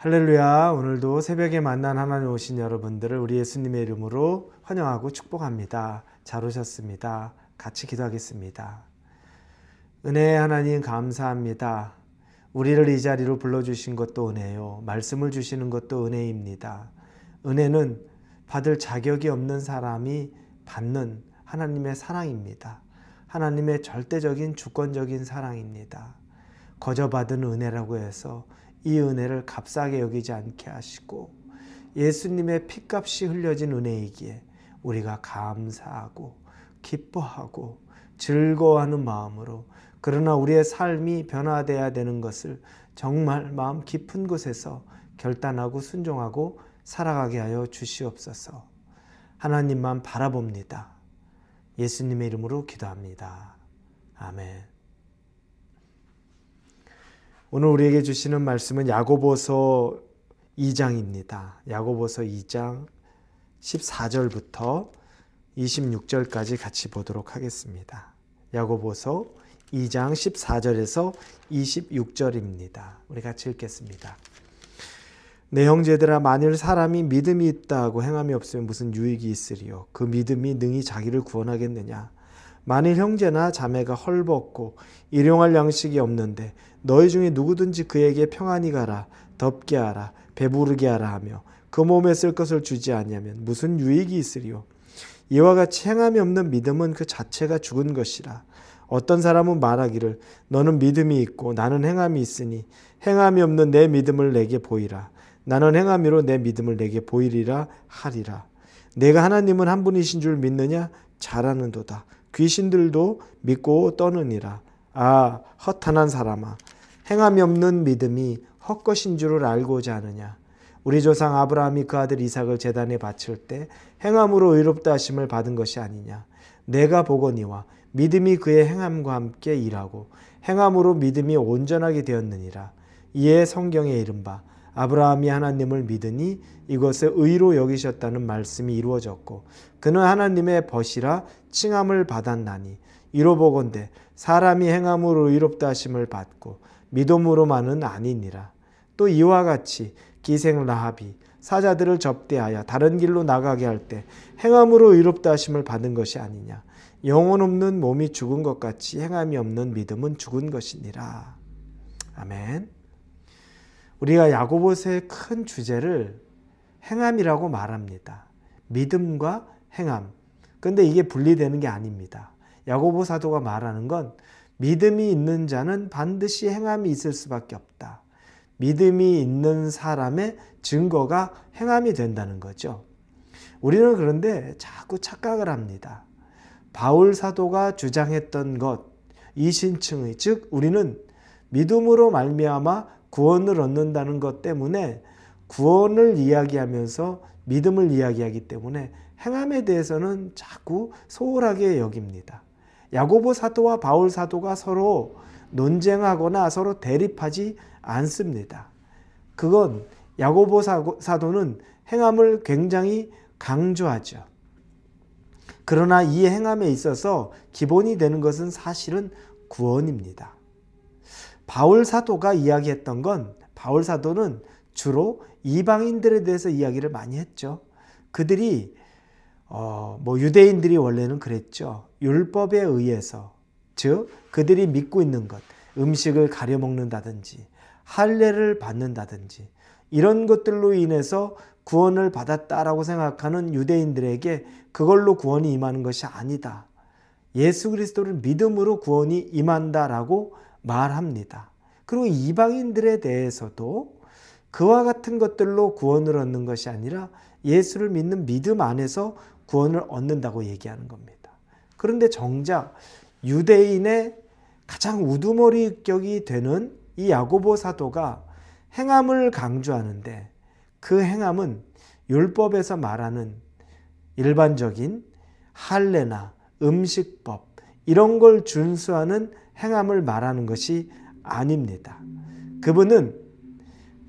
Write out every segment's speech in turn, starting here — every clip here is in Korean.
할렐루야. 오늘도 새벽에 만난 하나님 오신 여러분들을 우리 예수님의 이름으로 환영하고 축복합니다. 잘 오셨습니다. 같이 기도하겠습니다. 은혜의 하나님 감사합니다. 우리를 이 자리로 불러주신 것도 은혜요. 말씀을 주시는 것도 은혜입니다. 은혜는 받을 자격이 없는 사람이 받는 하나님의 사랑입니다. 하나님의 절대적인 주권적인 사랑입니다. 거저 받은 은혜라고 해서 이 은혜를 값싸게 여기지 않게 하시고 예수님의 피값이 흘려진 은혜이기에 우리가 감사하고 기뻐하고 즐거워하는 마음으로, 그러나 우리의 삶이 변화되어야 되는 것을 정말 마음 깊은 곳에서 결단하고 순종하고 살아가게 하여 주시옵소서. 하나님만 바라봅니다. 예수님의 이름으로 기도합니다. 아멘. 오늘 우리에게 주시는 말씀은 야고보서 2장입니다. 야고보서 2장 14절부터 26절까지 같이 보도록 하겠습니다. 야고보서 2장 14절에서 26절입니다. 우리 같이 읽겠습니다. 내 형제들아, 만일 사람이 믿음이 있다고 행함이 없으면 무슨 유익이 있으리요? 그 믿음이 능히 자기를 구원하겠느냐? 만일 형제나 자매가 헐벗고 일용할 양식이 없는데 너희 중에 누구든지 그에게 평안히 가라, 덥게 하라, 배부르게 하라 하며 그 몸에 쓸 것을 주지 않으면 무슨 유익이 있으리요? 이와 같이 행함이 없는 믿음은 그 자체가 죽은 것이라. 어떤 사람은 말하기를 너는 믿음이 있고 나는 행함이 있으니 행함이 없는 내 믿음을 내게 보이라. 나는 행함이로 내 믿음을 내게 보이리라 하리라. 내가 하나님은 한 분이신 줄 믿느냐? 잘하는도다. 귀신들도 믿고 떠느니라. 아, 허탄한 사람아, 행함이 없는 믿음이 헛것인 줄을 알고자 하느냐? 우리 조상 아브라함이 그 아들 이삭을 제단에 바칠 때 행함으로 의롭다 하심을 받은 것이 아니냐? 내가 보거니와 믿음이 그의 행함과 함께 일하고 행함으로 믿음이 온전하게 되었느니라. 이에 성경에 이른 바 아브라함이 하나님을 믿으니 이것을 의로 여기셨다는 말씀이 이루어졌고 그는 하나님의 벗이라 칭함을 받았나니, 이로 보건대 사람이 행함으로 의롭다 하심을 받고 믿음으로만은 아니니라. 또 이와 같이 기생 라합이 사자들을 접대하여 다른 길로 나가게 할 때 행함으로 의롭다 하심을 받은 것이 아니냐? 영혼 없는 몸이 죽은 것 같이 행함이 없는 믿음은 죽은 것이니라. 아멘. 우리가 야고보서의 큰 주제를 행함이라고 말합니다. 믿음과 행함. 그런데 이게 분리되는 게 아닙니다. 야고보 사도가 말하는 건 믿음이 있는 자는 반드시 행함이 있을 수밖에 없다. 믿음이 있는 사람의 증거가 행함이 된다는 거죠. 우리는 그런데 자꾸 착각을 합니다. 바울 사도가 주장했던 것, 이신층의, 즉 우리는 믿음으로 말미암아 구원을 얻는다는 것 때문에 구원을 이야기하면서 믿음을 이야기하기 때문에 행함에 대해서는 자꾸 소홀하게 여깁니다. 야고보 사도와 바울 사도가 서로 논쟁하거나 서로 대립하지 않습니다. 그건 야고보 사도는 행함을 굉장히 강조하죠. 그러나 이 행함에 있어서 기본이 되는 것은 사실은 구원입니다. 바울 사도가 이야기했던 건, 바울 사도는 주로 이방인들에 대해서 이야기를 많이 했죠. 그들이 유대인들이 원래는 그랬죠. 율법에 의해서, 즉 그들이 믿고 있는 것, 음식을 가려 먹는다든지 할례를 받는다든지 이런 것들로 인해서 구원을 받았다라고 생각하는 유대인들에게 그걸로 구원이 임하는 것이 아니다. 예수 그리스도를 믿음으로 구원이 임한다라고 말합니다. 그리고 이방인들에 대해서도 그와 같은 것들로 구원을 얻는 것이 아니라 예수를 믿는 믿음 안에서 구원을 얻는다고 얘기하는 겁니다. 그런데 정작 유대인의 가장 우두머리격이 되는 이 야고보 사도가 행함을 강조하는데, 그 행함은 율법에서 말하는 일반적인 할례나 음식법 이런 걸 준수하는 행함을 말하는 것이 아닙니다. 그분은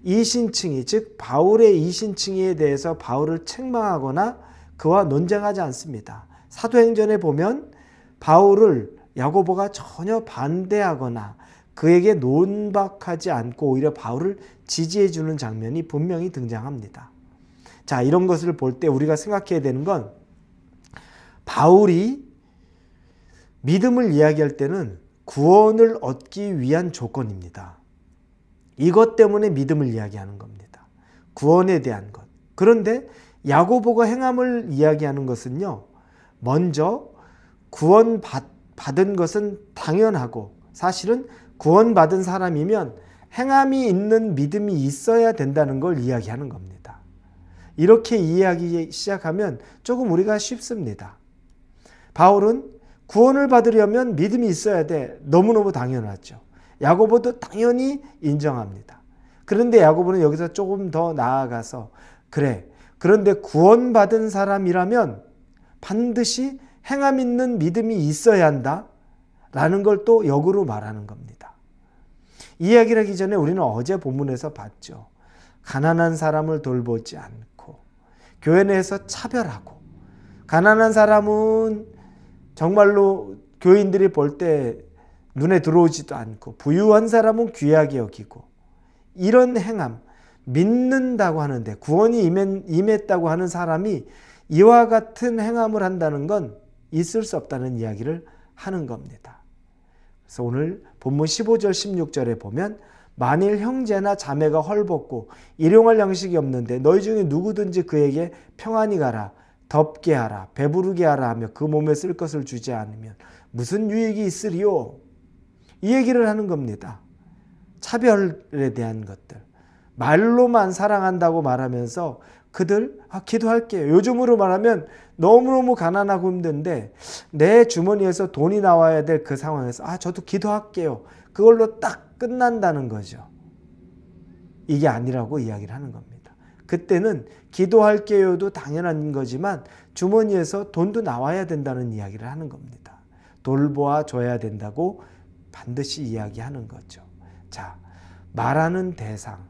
이신층이, 즉 바울의 이신층에 대해서 바울을 책망하거나 그와 논쟁하지 않습니다. 사도행전에 보면 바울을 야고보가 전혀 반대하거나 그에게 논박하지 않고 오히려 바울을 지지해 주는 장면이 분명히 등장합니다. 자, 이런 것을 볼 때 우리가 생각해야 되는 건 바울이 믿음을 이야기할 때는 구원을 얻기 위한 조건입니다. 이것 때문에 믿음을 이야기하는 겁니다. 구원에 대한 것. 그런데 야고보가 행함을 이야기하는 것은요, 먼저 구원받은 것은 당연하고 사실은 구원받은 사람이면 행함이 있는 믿음이 있어야 된다는 걸 이야기하는 겁니다. 이렇게 이해하기 시작하면 조금 우리가 쉽습니다. 바울은 구원을 받으려면 믿음이 있어야 돼. 너무너무 당연하죠. 야고보도 당연히 인정합니다. 그런데 야고보는 여기서 조금 더 나아가서 그래, 그런데 구원받은 사람이라면 반드시 행함 있는 믿음이 있어야 한다 라는 걸 또 역으로 말하는 겁니다. 이 이야기를 하기 전에 우리는 어제 본문에서 봤죠. 가난한 사람을 돌보지 않고 교회 내에서 차별하고, 가난한 사람은 정말로 교인들이 볼 때 눈에 들어오지도 않고 부유한 사람은 귀하게 여기고, 이런 행함, 믿는다고 하는데 구원이 임했다고 하는 사람이 이와 같은 행함을 한다는 건 있을 수 없다는 이야기를 하는 겁니다. 그래서 오늘 본문 15절 16절에 보면 만일 형제나 자매가 헐벗고 일용할 양식이 없는데 너희 중에 누구든지 그에게 평안히 가라, 덥게 하라, 배부르게 하라 하며 그 몸에 쓸 것을 주지 않으면 무슨 유익이 있으리요? 이 얘기를 하는 겁니다. 차별에 대한 것들. 말로만 사랑한다고 말하면서 그들 기도할게요. 요즘으로 말하면 너무너무 가난하고 힘든데 내 주머니에서 돈이 나와야 될 그 상황에서 저도 기도할게요. 그걸로 딱 끝난다는 거죠. 이게 아니라고 이야기를 하는 겁니다. 그때는 기도할게요도 당연한 거지만 주머니에서 돈도 나와야 된다는 이야기를 하는 겁니다. 돌보아 줘야 된다고 반드시 이야기하는 거죠. 자, 말하는 대상,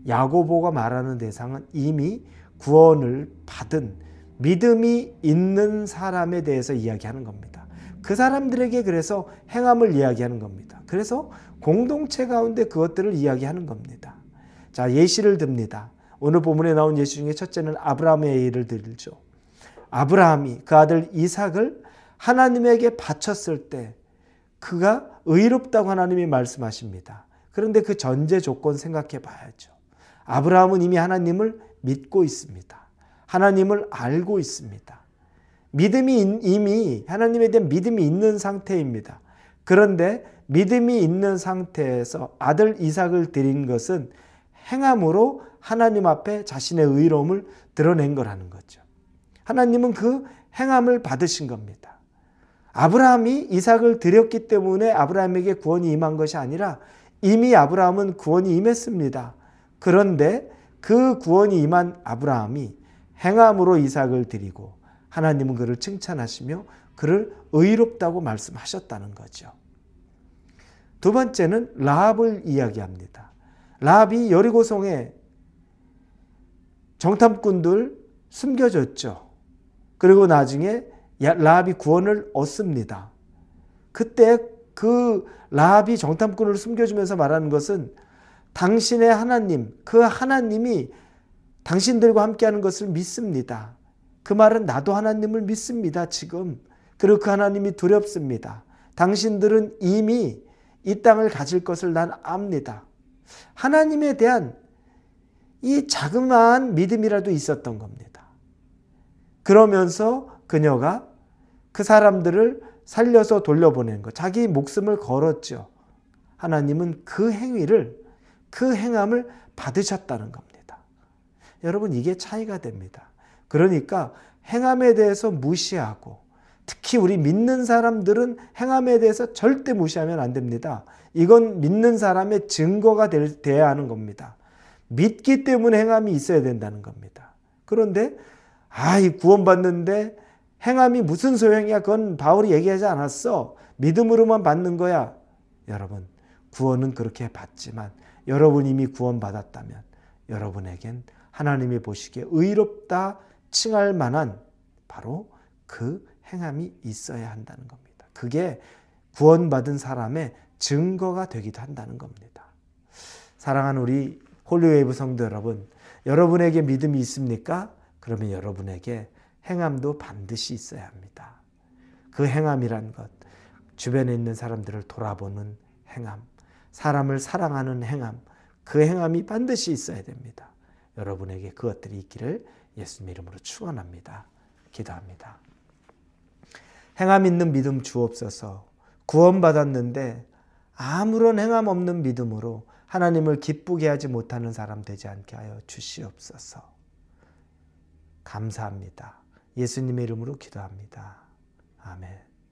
야고보가 말하는 대상은 이미 구원을 받은 믿음이 있는 사람에 대해서 이야기하는 겁니다. 그 사람들에게 그래서 행함을 이야기하는 겁니다. 그래서 공동체 가운데 그것들을 이야기하는 겁니다. 자, 예시를 듭니다. 오늘 본문에 나온 예시 중에 첫째는 아브라함의 예를 들죠. 아브라함이 그 아들 이삭을 하나님에게 바쳤을 때 그가 의롭다고 하나님이 말씀하십니다. 그런데 그 전제 조건 생각해 봐야죠. 아브라함은 이미 하나님을 믿고 있습니다. 하나님을 알고 있습니다. 믿음이 이미 하나님에 대한 믿음이 있는 상태입니다. 그런데 믿음이 있는 상태에서 아들 이삭을 드린 것은 행함으로 하나님 앞에 자신의 의로움을 드러낸 거라는 거죠. 하나님은 그 행함을 받으신 겁니다. 아브라함이 이삭을 드렸기 때문에 아브라함에게 구원이 임한 것이 아니라 이미 아브라함은 구원이 임했습니다. 그런데 그 구원이 임한 아브라함이 행함으로 이삭을 드리고 하나님은 그를 칭찬하시며 그를 의롭다고 말씀하셨다는 거죠. 두 번째는 라합을 이야기합니다. 라합이 여리고성에 정탐꾼들 숨겨졌죠. 그리고 나중에 라합이 구원을 얻습니다. 그때 그 라합이 정탐꾼을 숨겨주면서 말하는 것은 당신의 하나님, 그 하나님이 당신들과 함께하는 것을 믿습니다. 그 말은 나도 하나님을 믿습니다, 지금. 그리고 그 하나님이 두렵습니다. 당신들은 이미 이 땅을 가질 것을 난 압니다. 하나님에 대한 이 자그마한 믿음이라도 있었던 겁니다. 그러면서 그녀가 그 사람들을 살려서 돌려보낸 것, 자기 목숨을 걸었죠. 하나님은 그 행위를, 그 행함을 받으셨다는 겁니다. 여러분, 이게 차이가 됩니다. 그러니까 행함에 대해서 무시하고, 특히 우리 믿는 사람들은 행함에 대해서 절대 무시하면 안 됩니다. 이건 믿는 사람의 증거가 돼야 하는 겁니다. 믿기 때문에 행함이 있어야 된다는 겁니다. 그런데 구원받는데 행함이 무슨 소용이야? 그건 바울이 얘기하지 않았어. 믿음으로만 받는 거야. 여러분, 구원은 그렇게 받지만 여러분 이미 구원받았다면 여러분에겐 하나님이 보시기에 의롭다 칭할 만한 바로 그 행함이 있어야 한다는 겁니다. 그게 구원받은 사람의 증거가 되기도 한다는 겁니다. 사랑하는 우리 홀리웨이브 성도 여러분, 여러분에게 믿음이 있습니까? 그러면 여러분에게 행함도 반드시 있어야 합니다. 그 행함이란 것, 주변에 있는 사람들을 돌아보는 행함, 사람을 사랑하는 행함, 그 행함이 반드시 있어야 됩니다. 여러분에게 그것들이 있기를 예수님 이름으로 축원합니다. 기도합니다. 행함 있는 믿음 주옵소서. 구원받았는데 아무런 행함 없는 믿음으로 하나님을 기쁘게 하지 못하는 사람 되지 않게 하여 주시옵소서. 감사합니다. 예수님의 이름으로 기도합니다. 아멘.